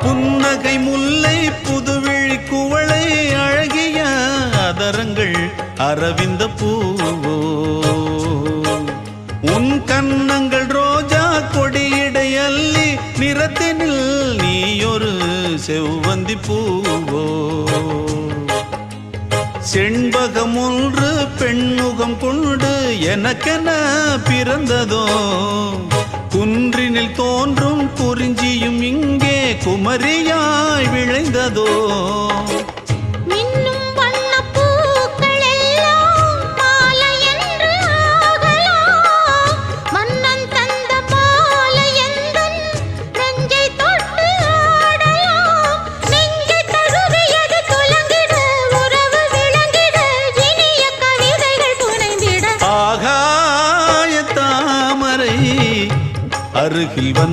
புன்னகை முல்லை புதுவிழி குவளை அழகிய அதரங்கள் அரவிந்த பூவோ உன் கன்னங்கள் ரோஜா கொடியிடை அல்லி நிறத்தினில் நீயொரு செவ்வந்தி பூவோ செண்பகம் ஒன்று பெண்முகம் கொண்டு எனக்கென பிறந்ததோ குன்றினில் தோன்றும் குறிஞ்சியும் இங்கே குமரியாய் விளைந்ததோ அருகில் வந்த